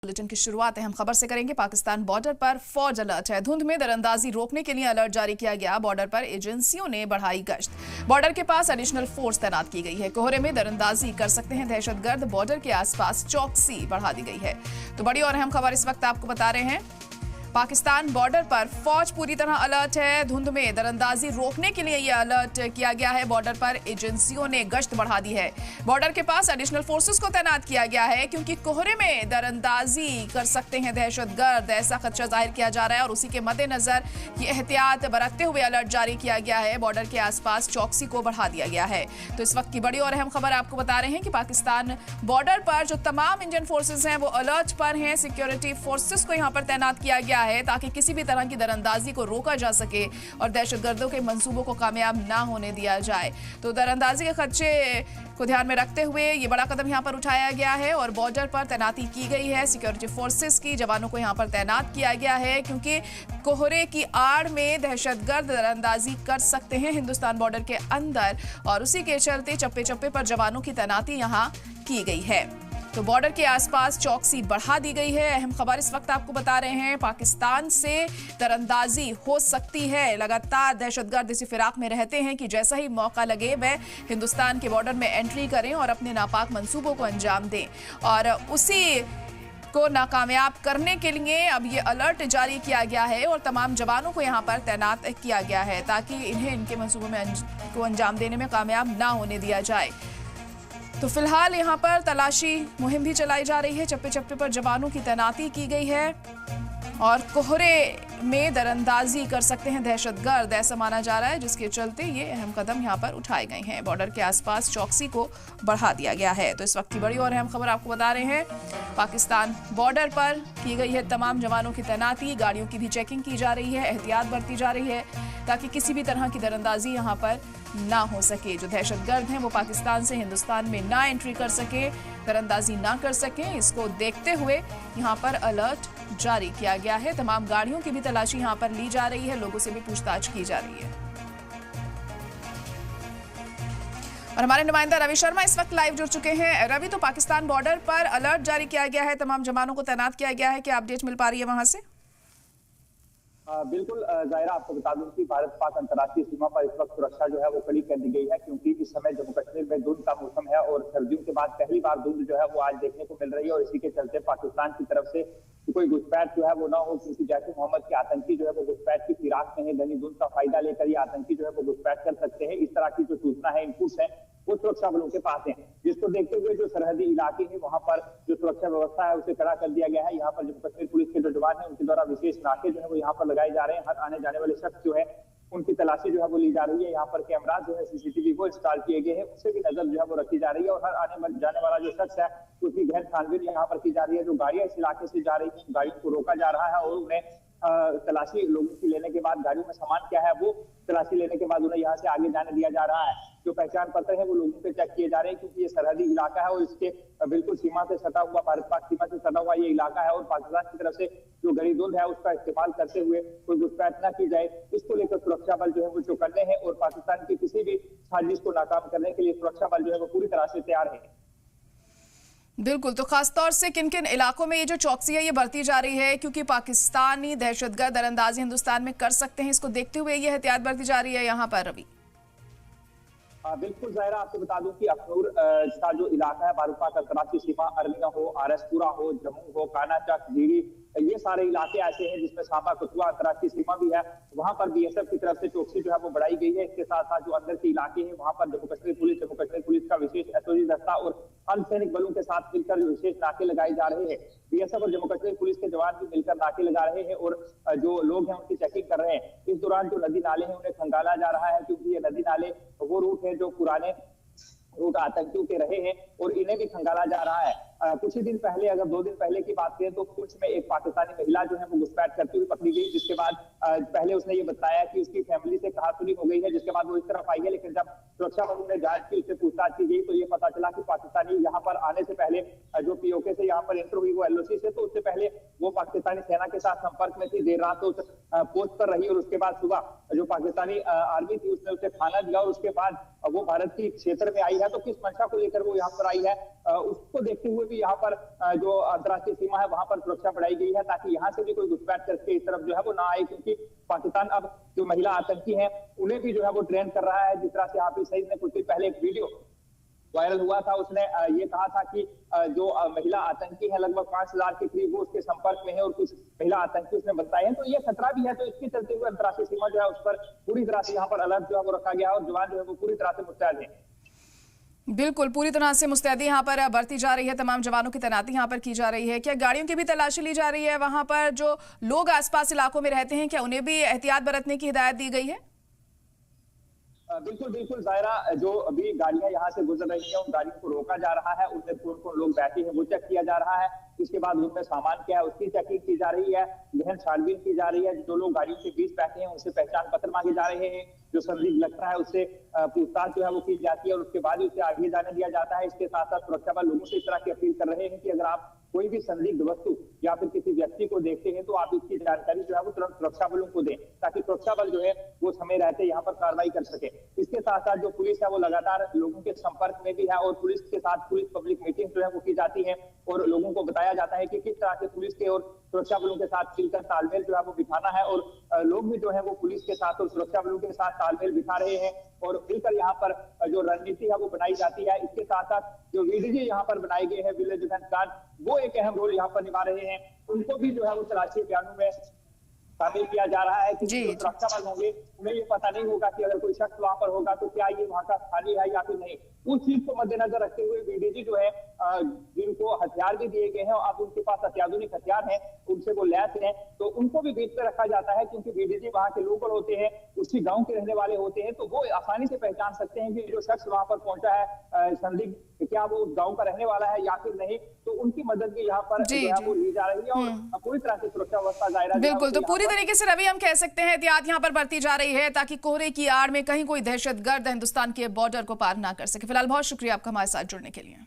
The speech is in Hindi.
बुलेटिन की शुरुआत अहम खबर से करेंगे। पाकिस्तान बॉर्डर पर फौज अलर्ट है। धुंध में दरअंदाजी रोकने के लिए अलर्ट जारी किया गया। बॉर्डर पर एजेंसियों ने बढ़ाई गश्त। बॉर्डर के पास एडिशनल फोर्स तैनात की गई है। कोहरे में दरअंदाजी कर सकते हैं दहशतगर्द। बॉर्डर के आसपास चौकसी बढ़ा दी गई है। तो बड़ी और अहम खबर इस वक्त आपको बता रहे हैं। पाकिस्तान बॉर्डर पर फौज पूरी तरह अलर्ट है। धुंध में दरअंदाजी रोकने के लिए यह अलर्ट किया गया है। बॉर्डर पर एजेंसियों ने गश्त बढ़ा दी है। बॉर्डर के पास एडिशनल फोर्सेस को तैनात किया गया है क्योंकि कोहरे में दरअंदाजी कर सकते हैं दहशतगर्द, ऐसा खदशा जाहिर किया जा रहा है और उसी के मद्देनजर ये एहतियात बरतते हुए अलर्ट जारी किया गया है। बॉर्डर के आसपास चौकसी को बढ़ा दिया गया है। तो इस वक्त की बड़ी और अहम खबर आपको बता रहे हैं कि पाकिस्तान बॉर्डर पर जो तमाम इंडियन फोर्सेस हैं वो अलर्ट पर हैं। सिक्योरिटी फोर्सेस को यहाँ पर तैनात किया गया है ताकि किसी भी तरह की दरअंदाजी को रोका जा सके और दहशतगर्दों के मंसूबों को कामयाब ना होने दिया जाए। तो दरअंदाजी के खदशे को ध्यान में रखते हुए ये बड़ा कदम यहाँ पर उठाया गया है और बॉर्डर पर तैनाती की गई है। सिक्योरिटी फोर्सेस की जवानों को यहाँ पर तैनात किया गया है क्योंकि कोहरे की आड़ में दहशतगर्द दरअंदाजी कर सकते हैं हिंदुस्तान बॉर्डर के अंदर और उसी के चलते चप्पे चप्पे पर जवानों की तैनाती यहाँ की गई है। तो बॉर्डर के आसपास चौकसी बढ़ा दी गई है। अहम खबर इस वक्त आपको बता रहे हैं। पाकिस्तान से दरअंदाजी हो सकती है। लगातार दहशतगर्द इसी फिराक में रहते हैं कि जैसा ही मौका लगे वह हिंदुस्तान के बॉर्डर में एंट्री करें और अपने नापाक मंसूबों को अंजाम दें और उसी को नाकामयाब करने के लिए अब ये अलर्ट जारी किया गया है और तमाम जवानों को यहाँ पर तैनात किया गया है ताकि इन्हें इनके मंसूबों में को अंजाम देने में कामयाब ना होने दिया जाए। तो फिलहाल यहाँ पर तलाशी मुहिम भी चलाई जा रही है। चप्पे चप्पे पर जवानों की तैनाती की गई है और कोहरे में दरअंदाजी कर सकते हैं दहशतगर्द, ऐसा माना जा रहा है, जिसके चलते ये अहम कदम यहाँ पर उठाए गए हैं। बॉर्डर के आसपास चौकसी को बढ़ा दिया गया है। तो इस वक्त की बड़ी और अहम खबर आपको बता रहे हैं। पाकिस्तान बॉर्डर पर की गई है तमाम जवानों की तैनाती। गाड़ियों की भी चेकिंग की जा रही है, एहतियात बरती जा रही है ताकि किसी भी तरह की दरअंदाजी यहाँ पर ना हो सके। जो दहशतगर्द हैं वो पाकिस्तान से हिंदुस्तान में ना एंट्री कर सके, दरअंदाजी ना कर सके। इसको देखते हुए यहाँ पर अलर्ट जारी किया गया है। तमाम गाड़ियों की भी तलाशी यहाँ पर ली जा रही है, लोगों से भी पूछताछ की जा रही है। और हमारे नुमाइंदा रवि शर्मा इस वक्त लाइव जुड़ चुके हैं। रवि, तो पाकिस्तान बॉर्डर पर अलर्ट जारी किया गया है, तमाम जवानों को तैनात किया गया है, क्या अपडेट मिल पा रही है वहां से? बिल्कुल जाहिरा, आपको बता दूं कि भारत पाक अंतर्राष्ट्रीय सीमा पर इस वक्त सुरक्षा जो है वो कड़ी कर दी गई है क्योंकि इस समय जम्मू कश्मीर में धुंध का मौसम है और सर्दियों के बाद पहली बार धुंध जो है वो आज देखने को मिल रही है और इसी के चलते पाकिस्तान की तरफ से कोई घुसपैठ जो है वो ना हो क्योंकि जैसे मोहम्मद के आतंकी जो है वो घुसपैठ की फिराक में है। घनी धुंध का फायदा लेकर ये आतंकी जो है वो घुसपैठ कर सकते हैं। इस तरह की जो सूचना है, इनपुट्स है, वो सुरक्षा बलों के पास है, जिसको देखते हुए जो सरहदी इलाके हैं वहां पर जो सुरक्षा व्यवस्था है उसे कड़ा कर दिया गया है। यहाँ पर जम्मू कश्मीर पुलिस के जो जवान है उनके द्वारा विशेष नाके जो है वो यहाँ पर लगाए जा रहे हैं। हर आने जाने वाले शख्स जो है उनकी तलाशी जो है वो ली जा रही है। यहाँ पर कैमरा जो है सीसीटीवी वो इंस्टॉल किए गए हैं, उससे भी नजर जो है वो रखी जा रही है और हर आने जाने वाला जो शख्स है उसकी गहन छानबीन यहाँ पर की जा रही है। जो गाड़ियां इस इलाके से जा रही है गाड़ियों को रोका जा रहा है और उन्हें तलाशी लोगों की लेने के बाद गाड़ियों में सामान क्या है वो तलाशी लेने के बाद उन्हें यहाँ से आगे जाने दिया जा रहा है। जो पहचान पत्र है वो लोगों पे चेक किए जा रहे हैं क्योंकि ये सरहदी इलाका है और इसके बिल्कुल सीमा से सटा हुआ, भारत पाक सीमा से सटा हुआ ये इलाका है और पाकिस्तान की तरफ से जो घड़ी धुंध है उसका इस्तेमाल करते हुए कोई घुसपैठ न की जाए, इसको लेकर सुरक्षा बल जो है वो चौकन्ने हैं और पाकिस्तान की किसी भी साजिश को नाकाम करने के लिए सुरक्षा बल जो है वो पूरी तरह से तैयार है। बिल्कुल, तो खासतौर से किन किन इलाकों में ये जो चौकसी है ये बढ़ती जा रही है क्योंकि पाकिस्तानी दहशतगर्द दरअंदाजी हिंदुस्तान में कर सकते हैं, इसको देखते हुए ये एहतियात बढ़ती जा रही है यहाँ पर? रवि, बिल्कुल जाहिरा, आपको बता दूं कि अखनूर का जो इलाका है भारत पाक अंतर्राष्ट्रीय सीमा, अरनिया हो, आरएसपुरा हो, जम्मू हो, कानाचक, जीरी, ये सारे इलाके ऐसे हैं जिसमें सांबा कठुआ अंतर्राष्ट्रीय सीमा भी है। वहां पर बीएसएफ की तरफ से चौकसी जो है वो बढ़ाई गई है। इसके साथ साथ जो अंदर के इलाके हैं वहां पर जम्मू कश्मीर पुलिस का विशेष एसओजी दस्ता और अर्धसैनिक बलों के साथ मिलकर विशेष नाके लगाए जा रहे हैं। बीएसएफ और जम्मू कश्मीर पुलिस के जवान भी मिलकर नाके लगा रहे हैं और जो लोग हैं उनकी चेकिंग कर रहे हैं। इस दौरान जो नदी नाले हैं उन्हें खंगाला जा रहा है क्योंकि ये नदी नाले वो रूट है जो पुराने रूट आतंकियों के रहे हैं और इन्हें भी खंगाला जा रहा है। कुछ ही दिन पहले, अगर 2 दिन पहले की बात करें तो पुंछ में एक पाकिस्तानी महिला जो है वो घुसपैठ करती हुई पकड़ी गई, जिसके बाद पहले उसने ये बताया कि उसकी फैमिली से कहासुनी हो गई है, जिसके बाद वो इस तरफ आई है। लेकिन जब सुरक्षा बलों ने जांच की, उससे पूछताछ की गई तो ये पता चला कि पाकिस्तानी यहाँ पर आने से पहले जो पीओके से यहाँ पर एंटर हुई वो एलओसी से, तो उससे पहले वो पाकिस्तानी सेना के साथ संपर्क में थी, देर रात उस पोस्ट पर रही और उसके बाद सुबह जो पाकिस्तानी आर्मी थी उसने उसे खाना दिया और उसके बाद वो भारत की क्षेत्र में आई है। तो किस मंशा को लेकर वो यहाँ पर आई है उसको देखते हुए भी यहाँ पर जो अंतर्राष्ट्रीय सीमा है वहां पर सुरक्षा बढ़ाई गई है, ताकि यहाँ से भी कोई घुसपैठ करके इस तरफ जो है वो ना आए, क्योंकि पाकिस्तान अब जो महिला आतंकी हैं उन्हें भी जो है वो ट्रेन कर रहा है। जिस तरह से हाफिज सईद ने कुछ दिन पहले एक वीडियो वायरल हुआ था, उसने ये कहा था कि जो महिला आतंकी है लगभग 5000 के करीब वो उसके संपर्क में है और कुछ महिला आतंकी उसने बताए हैं, तो ये खतरा भी है। तो इसके चलते हुए अंतर्राष्ट्रीय सीमा जो है उस पर पूरी तरह से यहाँ पर अलर्ट जो है वो रखा गया है और जवान जो है वो पूरी तरह से मुस्तैद है। बिल्कुल, पूरी तरह से मुस्तैदी यहाँ पर बरती जा रही है, तमाम जवानों की तैनाती यहाँ पर की जा रही है। क्या गाड़ियों की भी तलाशी ली जा रही है? वहां पर जो लोग आसपास इलाकों में रहते हैं, क्या उन्हें भी एहतियात बरतने की हिदायत दी गई है? बिल्कुल बिल्कुल जायरा, जो अभी गाड़ियां यहाँ से गुजर रही हैं उन गाड़ियों को रोका जा रहा है, उनमें कौन लोग बैठे हैं वो चेक किया जा रहा है। इसके बाद उनमें सामान क्या है उसकी चेकिंग की जा रही है, गहन छानबीन की जा रही है। जो लोग गाड़ियों के बीच बैठे हैं उनसे पहचान पत्र मांगे जा रहे हैं, जो संदिग्ध लगता है उससे पूछताछ जो है वो की जाती है और उसके बाद ही उसे आगे जाने दिया जाता है। इसके साथ साथ सुरक्षा बल लोगों से इस तरह की अपील कर रहे हैं कि अगर आप कोई भी संदिग्ध वस्तु या फिर किसी व्यक्ति को देखते हैं तो आप इसकी जानकारी जो है वो तुरंत सुरक्षा बलों को दें, ताकि सुरक्षा बल जो है वो समय रहते यहाँ पर कार्रवाई कर सके। इसके साथ साथ जो पुलिस है वो लगातार लोगों के संपर्क में भी है और पुलिस के साथ पुलिस पब्लिक मीटिंग जो है वो की जाती है और लोगों को बताया जाता है कि किस तरह से पुलिस के और सुरक्षा बलों के साथ मिलकर तालमेल जो है वो बिठाना है। और लोग भी जो है वो पुलिस के साथ और सुरक्षा बलों के साथ तालमेल बिठा रहे हैं और मिलकर यहाँ पर जो रणनीति है वो बनाई जाती है। इसके साथ साथ जो वीडीजी यहाँ पर बनाए गए हैं विलेज डिफेंस गार्ड, वो एक अहम रोल यहाँ पर निभा रहे हैं। उनको भी जो है वो तलाशी अभियानों में शामिल किया जा रहा है कि जो सुरक्षा बल होंगे उन्हें ये पता नहीं होगा कि अगर कोई शख्स वहां पर होगा तो क्या ये वहां का खाली है या फिर नहीं। उस चीज को मद्देनजर रखते हुए बीडीजी जो है जिनको हथियार भी दिए गए हैं और अब उनके पास अत्याधुनिक हथियार हैं, उनसे वो लैस हैं, तो उनको भी बीच पे रखा जाता है, क्योंकि बीडीजी वहां के लोकल होते हैं, उसी गांव के रहने वाले होते हैं, तो वो आसानी से पहचान सकते हैं कि जो शख्स वहां पर पहुंचा है संदिग्ध क्या वो उस गांव का रहने वाला है या फिर नहीं। तो उनकी मदद भी यहाँ पर वो ली जा रही है और पूरी तरह से सुरक्षा व्यवस्था जायरा। बिल्कुल, तो पूरी तरीके से रवि हम कह सकते हैं एहतियात यहाँ पर बरती जा रही है ताकि कोहरे की आड़ में कहीं कोई दहशतगर्द हिंदुस्तान के बॉर्डर को पार ना कर सके। फिलहाल बहुत शुक्रिया आपका हमारे साथ जुड़ने के लिए।